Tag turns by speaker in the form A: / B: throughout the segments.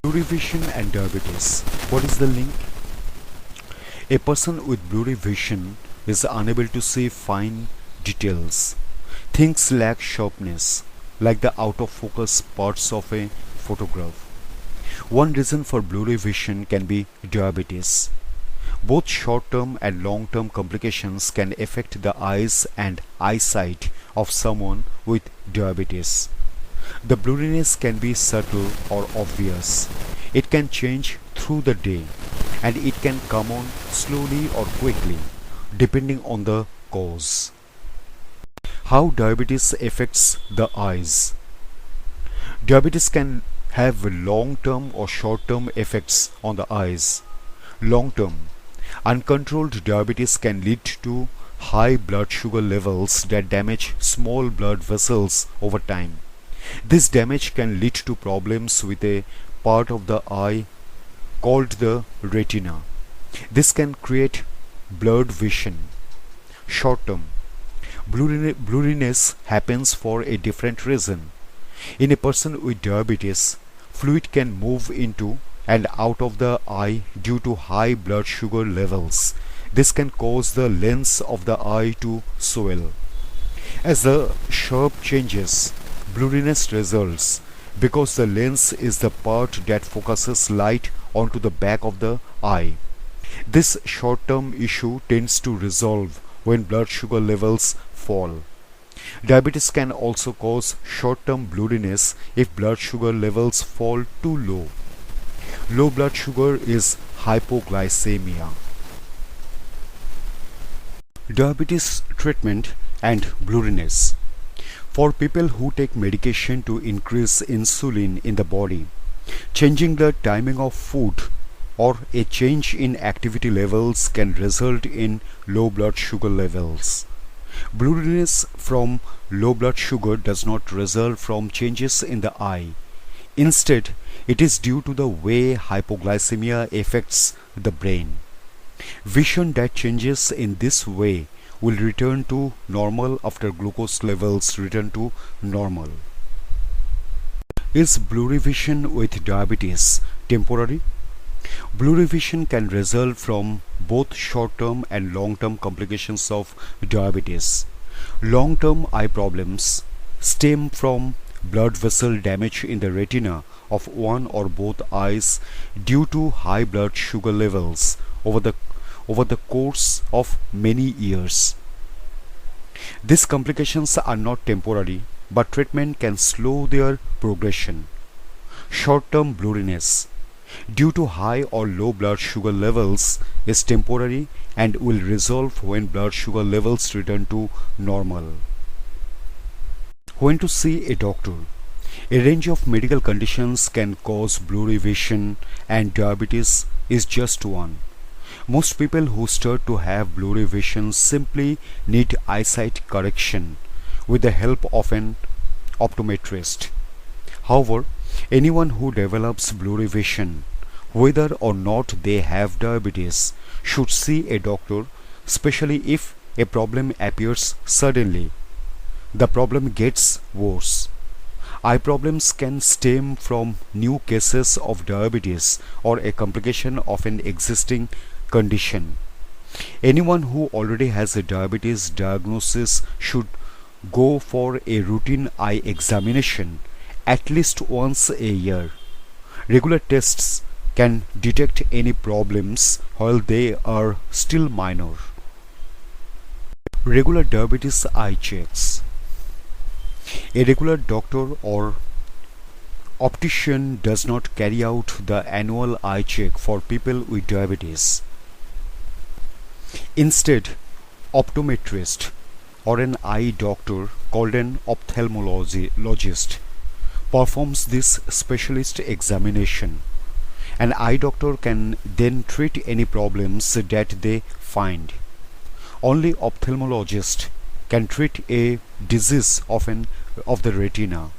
A: Blurry vision and diabetes. What is the link? A person with blurry vision is unable to see fine details. Things lack sharpness, like the out of focus parts of a photograph. One reason for blurry vision can be diabetes. Both short-term and long-term complications can affect the eyes and eyesight of someone with diabetes. The blurriness can be subtle or obvious. It can change through the day, and it can come on slowly or quickly, depending on the cause. How diabetes affects the eyes. Diabetes can have long-term or short-term effects on the eyes. Long-term, uncontrolled diabetes can lead to high blood sugar levels that damage small blood vessels over time. This damage can lead to problems with a part of the eye called the retina. This can create blurred vision. Short-term, blurriness happens for a different reason. In a person with diabetes, fluid can move into and out of the eye due to high blood sugar levels. This can cause the lens of the eye to swell. As the sharp changes, blurriness results because the lens is the part that focuses light onto the back of the eye. This short-term issue tends to resolve when blood sugar levels fall. Diabetes can also cause short-term blurriness if blood sugar levels fall too low. Low blood sugar is hypoglycemia. Diabetes treatment and blurriness. For people who take medication to increase insulin in the body, changing the timing of food or a change in activity levels can result in low blood sugar levels. Blurriness from low blood sugar does not result from changes in the eye. Instead, it is due to the way hypoglycemia affects the brain. Vision that changes in this way will return to normal after glucose levels return to normal. Is blurry vision with diabetes temporary? Blurry vision can result from both short-term and long-term complications of diabetes. Long-term eye problems stem from blood vessel damage in the retina of one or both eyes due to high blood sugar levels over the course of many years. These complications are not temporary, but treatment can slow their progression. Short-term blurriness due to high or low blood sugar levels is temporary and will resolve when blood sugar levels return to normal. When to see a doctor. A range of medical conditions can cause blurry vision, and diabetes is just one. Most people who start to have blurry vision simply need eyesight correction with the help of an optometrist. However, anyone who develops blurry vision, whether or not they have diabetes, should see a doctor, especially if a problem appears suddenly. The problem gets worse. Eye problems can stem from new cases of diabetes or a complication of an existing condition. Anyone who already has a diabetes diagnosis should go for a routine eye examination at least once a year. Regular tests can detect any problems while they are still minor. Regular diabetes eye checks. A regular doctor or optician does not carry out the annual eye check for people with diabetes. Instead, optometrist or an eye doctor called an ophthalmologist performs this specialist examination. An eye doctor can then treat any problems that they find. Only ophthalmologist can treat a disease of the retina.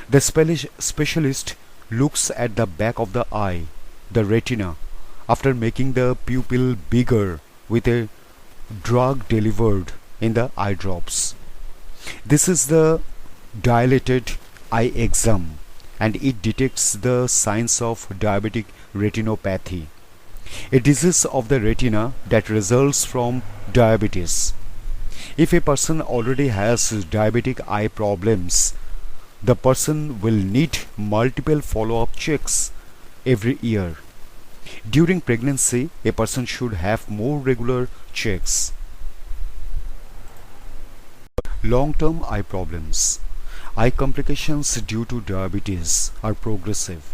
A: The specialist looks at the back of the eye, the retina, after making the pupil bigger with a drug delivered in the eye drops. This is the dilated eye exam, and it detects the signs of diabetic retinopathy, a disease of the retina that results from diabetes. If a person already has diabetic eye problems, the person will need multiple follow-up checks every year. During pregnancy, a person should have more regular checks. Long-term eye problems. Eye complications due to diabetes are progressive.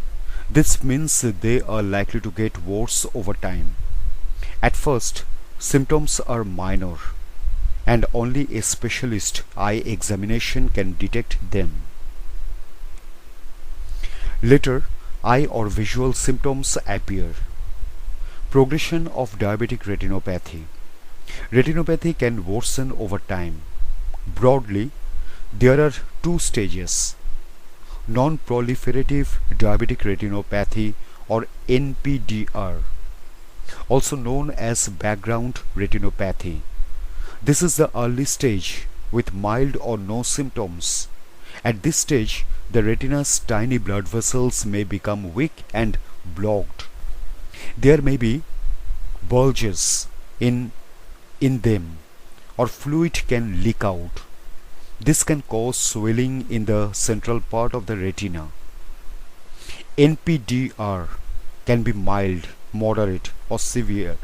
A: This means they are likely to get worse over time. At first, symptoms are minor, and only a specialist eye examination can detect them. Later, eye or visual symptoms appear. Progression of diabetic retinopathy. Retinopathy can worsen over time. Broadly, there are two stages: non-proliferative diabetic retinopathy, or NPDR, also known as background retinopathy. This is the early stage with mild or no symptoms. At this stage, the retina's tiny blood vessels may become weak and blocked. There may be bulges in them, or fluid can leak out. This can cause swelling in the central part of the retina. NPDR can be mild, moderate, or severe,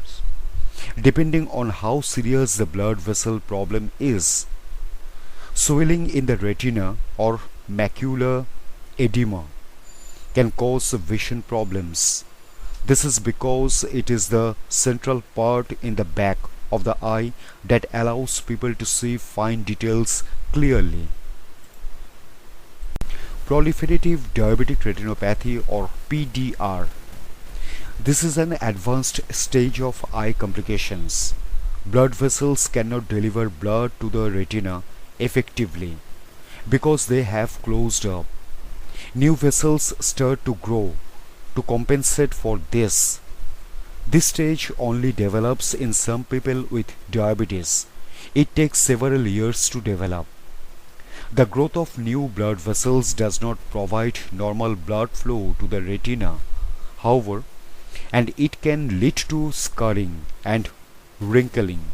A: depending on how serious the blood vessel problem is. Swelling in the retina or macular edema can cause vision problems. This is because it is the central part in the back of the eye that allows people to see fine details clearly. Proliferative diabetic retinopathy, or PDR. This is an advanced stage of eye complications. Blood vessels cannot deliver blood to the retina effectively because they have closed up. New vessels start to grow to compensate for this. This stage only develops in some people with diabetes. It takes several years to develop. The growth of new blood vessels does not provide normal blood flow to the retina, however, and it can lead to scarring and wrinkling.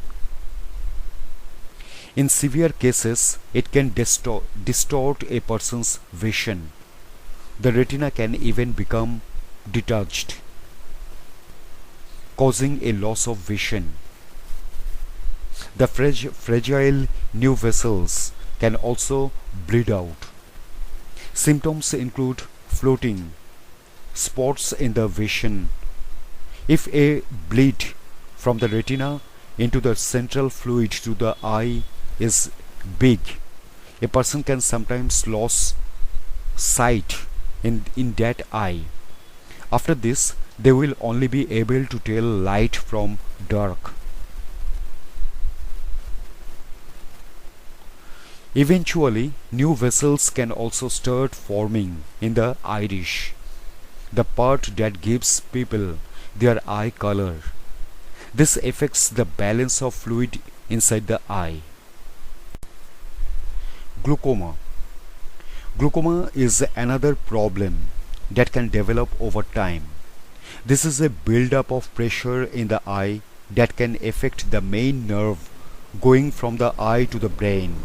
A: In severe cases, it can distort a person's vision. The retina can even become detached, causing a loss of vision. The fragile new vessels can also bleed out. Symptoms include floating, spots in the vision. If a bleed from the retina into the central fluid to the eye is big, a person can sometimes lose sight in that eye. After this, they will only be able to tell light from dark. Eventually, new vessels can also start forming in the iris, the part that gives people their eye color. This affects the balance of fluid inside the eye. Glaucoma. Glaucoma is another problem that can develop over time. This is a build-up of pressure in the eye that can affect the main nerve going from the eye to the brain.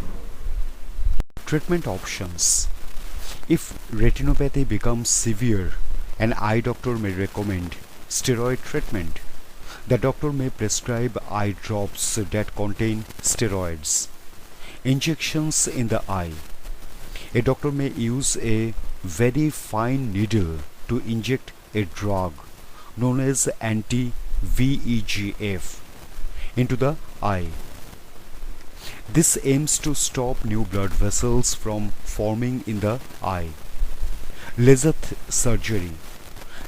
A: Treatment options. If retinopathy becomes severe, an eye doctor may recommend steroid treatment. The doctor may prescribe eye drops that contain steroids. Injections in the eye. A doctor may use a very fine needle to inject a drug known as anti-VEGF into the eye. This aims to stop new blood vessels from forming in the eye. Laser surgery.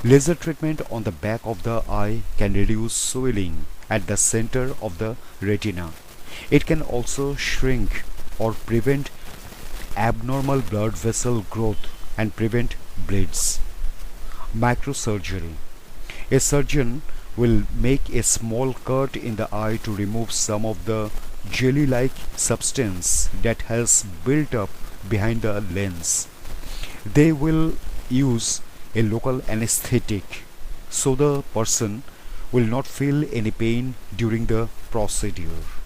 A: Laser treatment on the back of the eye can reduce swelling at the center of the retina. It can also shrink or prevent abnormal blood vessel growth and prevent bleeds. Microsurgery. A surgeon will make a small cut in the eye to remove some of the jelly-like substance that has built up behind the lens. They will use a local anesthetic so the person will not feel any pain during the procedure.